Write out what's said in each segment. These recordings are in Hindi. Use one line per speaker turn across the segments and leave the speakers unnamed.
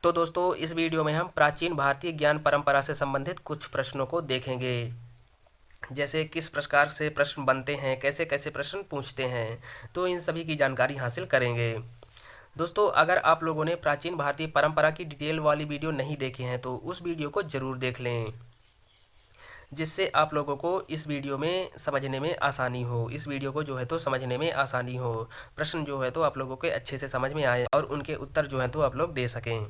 तो दोस्तों इस वीडियो में हम प्राचीन भारतीय ज्ञान परंपरा से संबंधित कुछ प्रश्नों को देखेंगे। जैसे किस प्रकार से प्रश्न बनते हैं, कैसे कैसे प्रश्न पूछते हैं, तो इन सभी की जानकारी हासिल करेंगे। दोस्तों अगर आप लोगों ने प्राचीन भारतीय परंपरा की डिटेल वाली वीडियो नहीं देखे हैं तो उस वीडियो को ज़रूर देख लें, जिससे आप लोगों को इस वीडियो में समझने में आसानी हो। इस वीडियो को जो है तो समझने में आसानी हो, प्रश्न जो है तो आप लोगों के अच्छे से समझ में आए और उनके उत्तर जो है तो आप लोग दे सकें।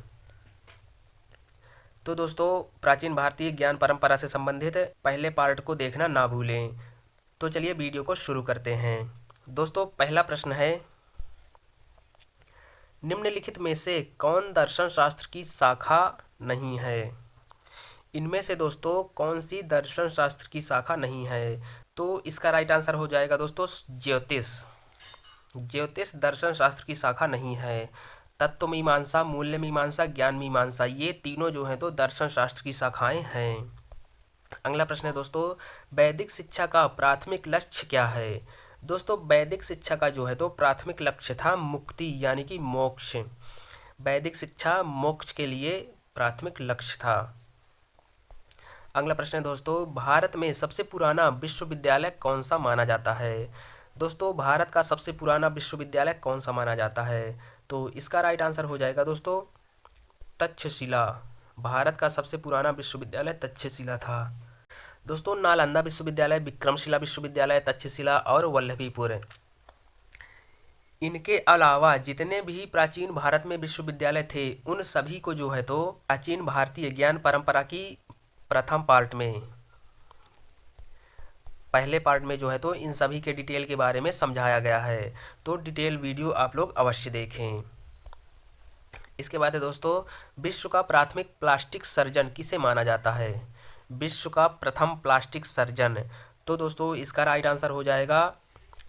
तो दोस्तों प्राचीन भारतीय ज्ञान परंपरा से संबंधित पहले पार्ट को देखना ना भूलें। तो चलिए वीडियो को शुरू करते हैं। दोस्तों पहला प्रश्न है, निम्नलिखित में से कौन दर्शन शास्त्र की शाखा नहीं है? इनमें से दोस्तों कौन सी दर्शन शास्त्र की शाखा नहीं है? तो इसका राइट आंसर हो जाएगा दोस्तों ज्योतिष। ज्योतिष दर्शन शास्त्र की शाखा नहीं है। तत्व मीमांसा, मूल्य मीमांसा, ज्ञान मीमांसा, ये तीनों जो हैं तो दर्शन शास्त्र की शाखाएं हैं। अगला प्रश्न है दोस्तों, वैदिक शिक्षा का प्राथमिक लक्ष्य क्या है? दोस्तों वैदिक शिक्षा का जो है तो प्राथमिक लक्ष्य था मुक्ति यानी कि मोक्ष। वैदिक शिक्षा मोक्ष के लिए प्राथमिक लक्ष्य था। अगला प्रश्न है दोस्तों, भारत में सबसे पुराना विश्वविद्यालय कौन सा माना जाता है? दोस्तों भारत का सबसे पुराना विश्वविद्यालय कौन सा माना जाता है? तो इसका राइट आंसर हो जाएगा दोस्तों तक्षशिला। भारत का सबसे पुराना विश्वविद्यालय तक्षशिला था। दोस्तों नालंदा विश्वविद्यालय, विक्रमशिला विश्वविद्यालय, तक्षशिला और वल्लभीपुर, इनके अलावा जितने भी प्राचीन भारत में विश्वविद्यालय थे उन सभी को जो है तो प्राचीन भारतीय ज्ञान परंपरा की प्रथम पार्ट में, पहले पार्ट में जो है तो इन सभी के डिटेल के बारे में समझाया गया है। तो डिटेल वीडियो आप लोग अवश्य देखें। इसके बाद है दोस्तों, विश्व का प्राथमिक प्लास्टिक सर्जन किसे माना जाता है? विश्व का प्रथम प्लास्टिक सर्जन, तो दोस्तों इसका राइट आंसर हो जाएगा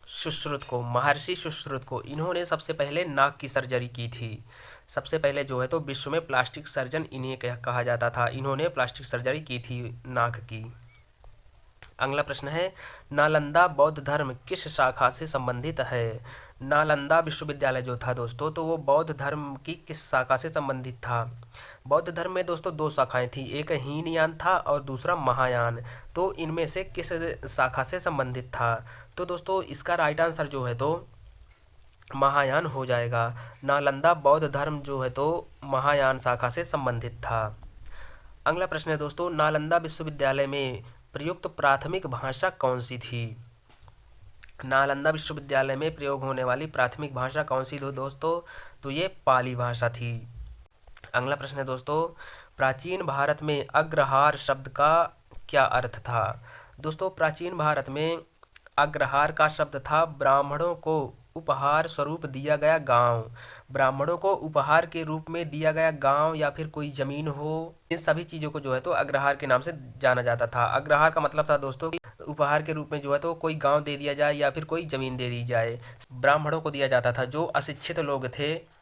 सुश्रुत को, महर्षि सुश्रुत को। इन्होंने सबसे पहले नाक की सर्जरी की थी। सबसे पहले जो है तो विश्व में प्लास्टिक सर्जन इन्हें कहा जाता था। इन्होंने प्लास्टिक सर्जरी की थी नाक की। अगला प्रश्न है, नालंदा बौद्ध धर्म किस शाखा से संबंधित है? नालंदा विश्वविद्यालय जो था दोस्तों तो वो बौद्ध धर्म की किस शाखा से संबंधित था? बौद्ध धर्म में दोस्तों दो शाखाएं थी, एक हीनयान था और दूसरा महायान। तो इनमें से किस शाखा से संबंधित था? तो दोस्तों इसका राइट आंसर जो है तो महायान हो जाएगा। नालंदा बौद्ध धर्म जो है तो महायान शाखा से संबंधित था। अगला प्रश्न है दोस्तों, नालंदा विश्वविद्यालय में प्रयुक्त प्राथमिक भाषा कौन सी थी? नालंदा विश्वविद्यालय में प्रयोग होने वाली प्राथमिक भाषा कौन सी थी दोस्तों? तो ये पाली भाषा थी। अगला प्रश्न है दोस्तों, प्राचीन भारत में अग्रहार शब्द का क्या अर्थ था? दोस्तों प्राचीन भारत में अग्रहार का शब्द था ब्राह्मणों को उपहार स्वरूप दिया गया गांव। ब्राह्मणों को उपहार के रूप में दिया गया गांव या फिर कोई जमीन हो, इन सभी चीज़ों को जो है तो अग्रहार के नाम से जाना जाता था। अग्रहार का मतलब था दोस्तों कि उपहार के रूप में जो है तो कोई गांव दे दिया जाए या फिर कोई ज़मीन दे दी जाए। ब्राह्मणों को दिया जाता था, जो अशिक्षित लोग थे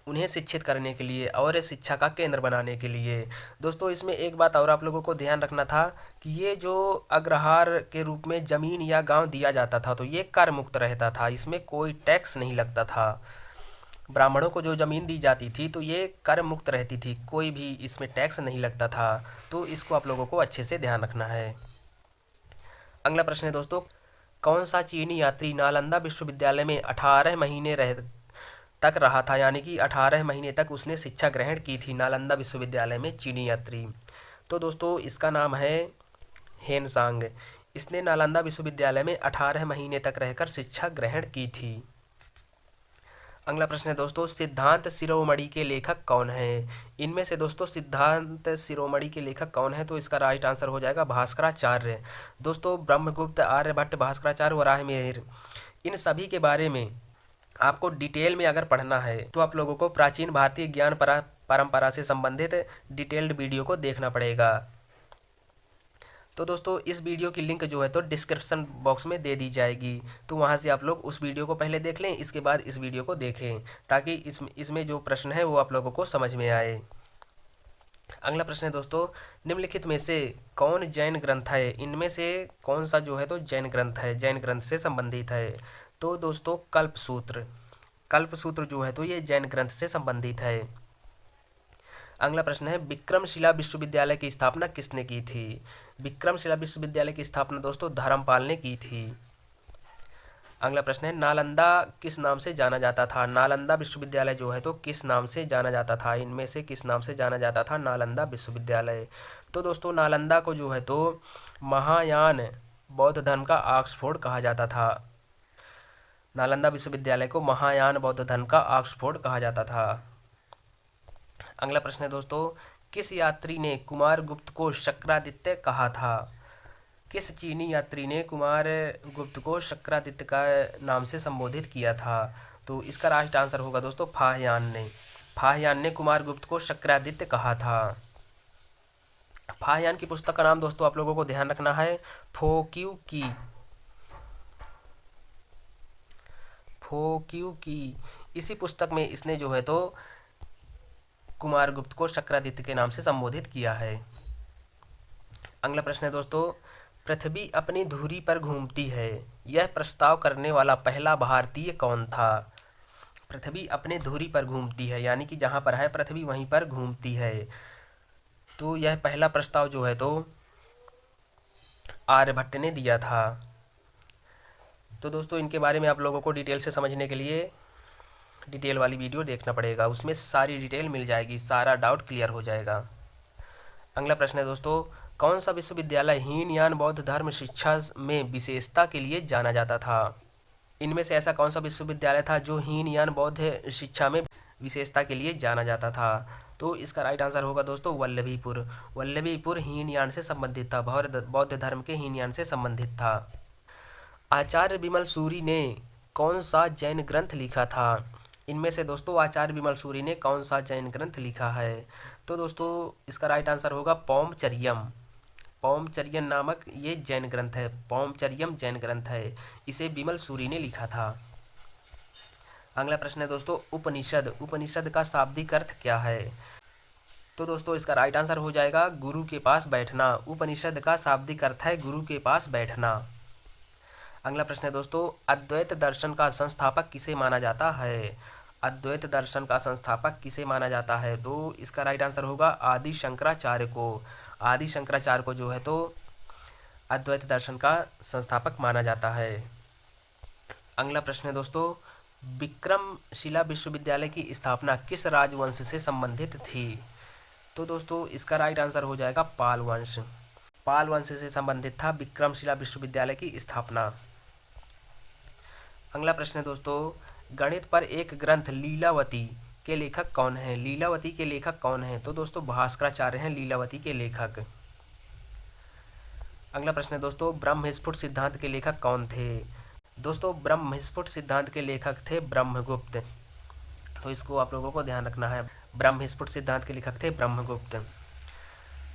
उन्हें शिक्षित करने के लिए और शिक्षा का केंद्र बनाने के लिए। दोस्तों इसमें एक बात और आप लोगों को ध्यान रखना था कि ये जो अग्रहार के रूप में ज़मीन या गांव दिया जाता था तो ये कर मुक्त रहता था, इसमें कोई टैक्स नहीं लगता था। ब्राह्मणों को जो ज़मीन दी जाती थी तो ये कर मुक्त रहती थी, कोई भी इसमें टैक्स नहीं लगता था। तो इसको आप लोगों को अच्छे से ध्यान रखना है। अगला प्रश्न है दोस्तों, कौन सा चीनी यात्री नालंदा विश्वविद्यालय में 18 महीने तक रहा था, यानी कि 18 महीने तक उसने शिक्षा ग्रहण की थी नालंदा विश्वविद्यालय में चीनी यात्री? तो दोस्तों इसका नाम है हेनसांग। इसने नालंदा विश्वविद्यालय में 18 महीने तक रहकर शिक्षा ग्रहण की थी। अगला प्रश्न है दोस्तों, सिद्धांत शिरोमणि के लेखक कौन है? इनमें से दोस्तों सिद्धांत शिरोमणि के लेखक कौन है? तो इसका राइट आंसर हो जाएगा भास्कराचार्य। दोस्तों ब्रह्मगुप्त, आर्यभट्ट, भास्कराचार्य, वराहमिहिर, इन सभी के बारे में आपको डिटेल में अगर पढ़ना है तो आप लोगों को प्राचीन भारतीय ज्ञान परंपरा से संबंधित डिटेल्ड वीडियो को देखना पड़ेगा। तो दोस्तों इस वीडियो की लिंक जो है तो डिस्क्रिप्शन बॉक्स में दे दी जाएगी, तो वहाँ से आप लोग उस वीडियो को पहले देख लें, इसके बाद इस वीडियो को देखें ताकि इसमें जो प्रश्न है वो आप लोगों को समझ में आए। अगला प्रश्न है दोस्तों, निम्नलिखित में से कौन जैन ग्रंथ है? इनमें से कौन सा जो है तो जैन ग्रंथ है, जैन ग्रंथ से संबंधित है? तो दोस्तों कल्पसूत्र। कल्पसूत्र जो है तो ये जैन ग्रंथ से संबंधित है। अगला प्रश्न है विक्रमशिला विश्वविद्यालय की स्थापना किसने की थी? विक्रमशिला विश्वविद्यालय की स्थापना दोस्तों धर्मपाल ने की थी। अगला प्रश्न है नालंदा किस नाम से जाना जाता था? नालंदा विश्वविद्यालय जो है तो किस नाम से जाना जाता था? इनमें से किस नाम से जाना जाता था नालंदा विश्वविद्यालय? तो दोस्तों नालंदा को जो है तो महायान बौद्ध धर्म का ऑक्सफोर्ड कहा जाता था। नालंदा विश्वविद्यालय को महायान बौद्ध धर्म का ऑक्सफोर्ड कहा जाता था। अगला प्रश्न है दोस्तों किस यात्री ने कुमार गुप्त को शक्रादित्य कहा था? किस चीनी यात्री ने कुमार गुप्त को शक्रादित्य का नाम से संबोधित किया था? तो इसका राइट आंसर होगा दोस्तों फाहियान ने। फाहियान ने कुमार गुप्त को शक्रादित्य कहा था। फाहियान की पुस्तक का नाम दोस्तों आप लोगों को ध्यान रखना है फोक्यू की। फोक्यू की इसी पुस्तक में इसने जो है तो कुमार गुप्त को शक्रादित्य के नाम से संबोधित किया है। अगला प्रश्न है दोस्तों पृथ्वी अपनी धुरी पर घूमती है, यह प्रस्ताव करने वाला पहला भारतीय कौन था? पृथ्वी अपने धुरी पर घूमती है यानी कि जहाँ पर है पृथ्वी वहीं पर घूमती है, तो यह पहला प्रस्ताव जो है तो आर्यभट्ट ने दिया था। तो दोस्तों इनके बारे में आप लोगों को डिटेल से समझने के लिए डिटेल वाली वीडियो देखना पड़ेगा, उसमें सारी डिटेल मिल जाएगी, सारा डाउट क्लियर हो जाएगा। अगला प्रश्न है दोस्तों कौन सा विश्वविद्यालय हीनयान बौद्ध धर्म शिक्षा में विशेषता के लिए जाना जाता था? इनमें से ऐसा कौन सा विश्वविद्यालय था जो हीनयान बौद्ध शिक्षा में विशेषता के लिए जाना जाता था? तो इसका राइट आंसर होगा दोस्तों वल्लभीपुर। वल्लभीपुर हीनयान से संबंधित था, बौद्ध धर्म के हीनयान से संबंधित था। आचार्य विमल सूरी ने कौन सा जैन ग्रंथ लिखा था? इनमें से दोस्तों आचार्य विमल सूरी ने कौन सा जैन ग्रंथ लिखा है? तो दोस्तों इसका राइट आंसर होगा पौमचर्यम। पौमचर्यम नामक ये जैन ग्रंथ है, पौमचर्यम जैन ग्रंथ है, इसे विमल सूरी ने लिखा था। अगला प्रश्न है दोस्तों उपनिषद। उपनिषद का शाब्दिक अर्थ क्या है? तो दोस्तों इसका राइट आंसर हो जाएगा गुरु के पास बैठना। उपनिषद का शाब्दिक अर्थ है गुरु के पास बैठना। अगला प्रश्न है दोस्तों अद्वैत दर्शन का संस्थापक किसे माना जाता है? अद्वैत दर्शन का संस्थापक किसे माना जाता है? तो इसका राइट आंसर होगा आदि शंकराचार्य को। आदि शंकराचार्य को जो है तो अद्वैत दर्शन का संस्थापक माना जाता है। अगला प्रश्न है दोस्तों विक्रमशिला विश्वविद्यालय की स्थापना किस राजवंश से संबंधित थी? तो दोस्तों इसका राइट आंसर हो जाएगा पाल वंश। पाल वंश से संबंधित था विक्रमशिला विश्वविद्यालय की स्थापना। अगला प्रश्न है दोस्तों गणित पर एक ग्रंथ लीलावती के लेखक कौन है? लीलावती के लेखक कौन है? तो दोस्तों भास्कराचार्य हैं लीलावती के लेखक। अगला प्रश्न है दोस्तों ब्रह्मस्फुट सिद्धांत के लेखक कौन थे? दोस्तों ब्रह्मस्फुट सिद्धांत के लेखक थे ब्रह्मगुप्त, तो इसको आप लोगों को ध्यान रखना है। ब्रह्मस्फुट सिद्धांत के लेखक थे ब्रह्मगुप्त।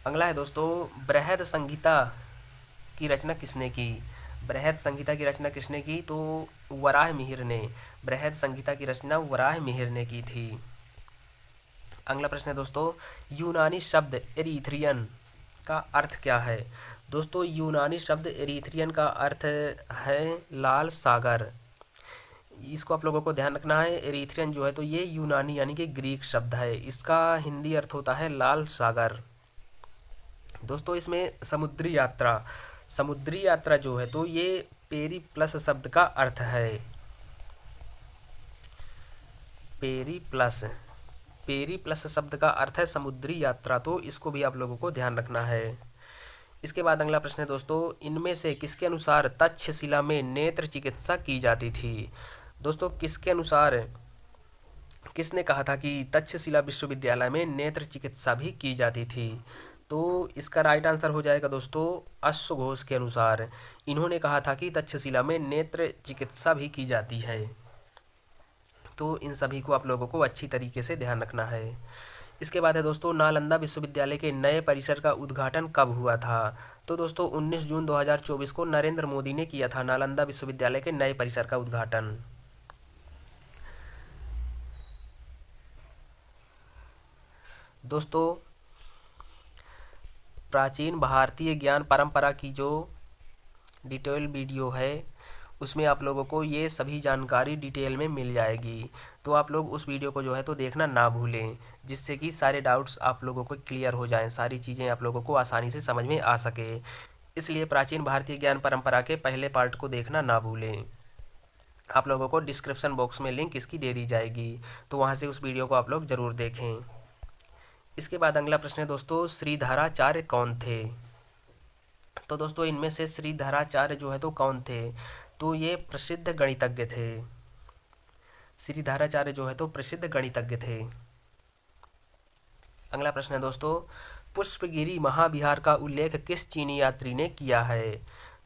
अगला है दोस्तों बृहद संहिता की रचना किसने की? बृहद संहिता की रचना किसने की? तो वराह मिहिर ने। बृहद संहिता की रचना वराह मिहिर ने की थी। अगला प्रश्न है दोस्तों यूनानी शब्द एरीथ्रियन का अर्थ क्या है? दोस्तों यूनानी शब्द एरीथ्रियन का अर्थ है लाल सागर। इसको आप लोगों को ध्यान रखना है। एरीथ्रियन जो है तो ये यूनानी यानी कि ग्रीक शब्द है, इसका हिंदी अर्थ होता है लाल सागर। दोस्तों इसमें समुद्री यात्रा जो है तो ये पेरी प्लस शब्द का अर्थ है। पेरी प्लस शब्द का अर्थ है समुद्री यात्रा, तो इसको भी आप लोगों को ध्यान रखना है। इसके बाद अगला प्रश्न है दोस्तों इनमें से किसके अनुसार तक्षशिला में नेत्र चिकित्सा की जाती थी? दोस्तों किसके अनुसार, किसने कहा था कि तक्षशिला विश्वविद्यालय में नेत्र चिकित्सा भी की जाती थी? तो इसका राइट आंसर हो जाएगा दोस्तों अश्वघोष के अनुसार। इन्होंने कहा था कि तक्षशिला में नेत्र चिकित्सा भी की जाती है। तो इन सभी को आप लोगों को अच्छी तरीके से ध्यान रखना है। इसके बाद है दोस्तों नालंदा विश्वविद्यालय के नए परिसर का उद्घाटन कब हुआ था? तो दोस्तों 19 जून 2024 को नरेंद्र मोदी ने किया था नालंदा विश्वविद्यालय के नए परिसर का उद्घाटन। दोस्तों प्राचीन भारतीय ज्ञान परंपरा की जो डिटेल वीडियो है उसमें आप लोगों को ये सभी जानकारी डिटेल में मिल जाएगी। तो आप लोग उस वीडियो को जो है तो देखना ना भूलें, जिससे कि सारे डाउट्स आप लोगों को क्लियर हो जाएं, सारी चीज़ें आप लोगों को आसानी से समझ में आ सके। इसलिए प्राचीन भारतीय ज्ञान परंपरा के पहले पार्ट को देखना ना भूलें। आप लोगों को डिस्क्रिप्शन बॉक्स में लिंक इसकी दे दी जाएगी, तो वहाँ से उस वीडियो को आप लोग ज़रूर देखें। इसके बाद अगला प्रश्न है दोस्तों, श्रीधराचार्य कौन थे? तो दोस्तों इनमें से श्रीधराचार्य जो है तो कौन थे? तो ये प्रसिद्ध गणितज्ञ थे। श्रीधराचार्य जो है तो प्रसिद्ध गणितज्ञ थे। अगला प्रश्न है दोस्तों, पुष्पगिरी महाविहार का उल्लेख किस चीनी यात्री ने किया है?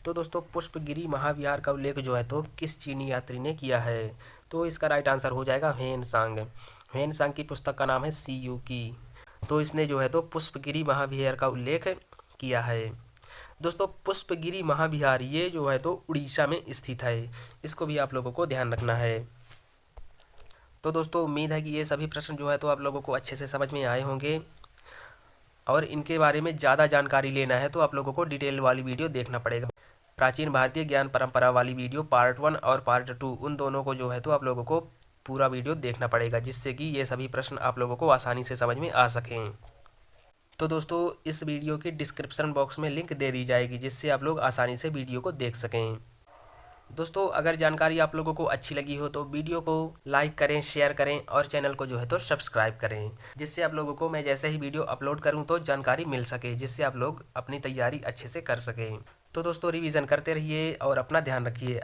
तो दोस्तों पुष्पगिरी महाविहार का उल्लेख जो है तो किस चीनी यात्री ने किया है? तो इसका राइट आंसर हो जाएगा ह्वेनसांग। ह्वेनसांग की पुस्तक का नाम है सी यू की। तो इसने जो है तो पुष्पगिरी महाविहार का उल्लेख किया है। दोस्तों पुष्पगिरी महाविहार ये जो है तो उड़ीसा में स्थित है, इसको भी आप लोगों को ध्यान रखना है। तो दोस्तों उम्मीद है कि ये सभी प्रश्न जो है तो आप लोगों को अच्छे से समझ में आए होंगे, और इनके बारे में ज़्यादा जानकारी लेना है तो आप लोगों को डिटेल वाली वीडियो देखना पड़ेगा। प्राचीन भारतीय ज्ञान परंपरा वाली वीडियो पार्ट 1 और पार्ट 2 उन दोनों को जो है तो आप लोगों को पूरा वीडियो देखना पड़ेगा, जिससे कि ये सभी प्रश्न आप लोगों को आसानी से समझ में आ सकें। तो दोस्तों इस वीडियो के डिस्क्रिप्शन बॉक्स में लिंक दे दी जाएगी, जिससे आप लोग आसानी से वीडियो को देख सकें। दोस्तों अगर जानकारी आप लोगों को अच्छी लगी हो तो वीडियो को लाइक करें, शेयर करें और चैनल को जो है तो सब्सक्राइब करें, जिससे आप लोगों को मैं जैसे ही वीडियो अपलोड करूं तो जानकारी मिल सके, जिससे आप लोग अपनी तैयारी अच्छे से कर सकें। तो दोस्तों रिवीजन करते रहिए और अपना ध्यान रखिए।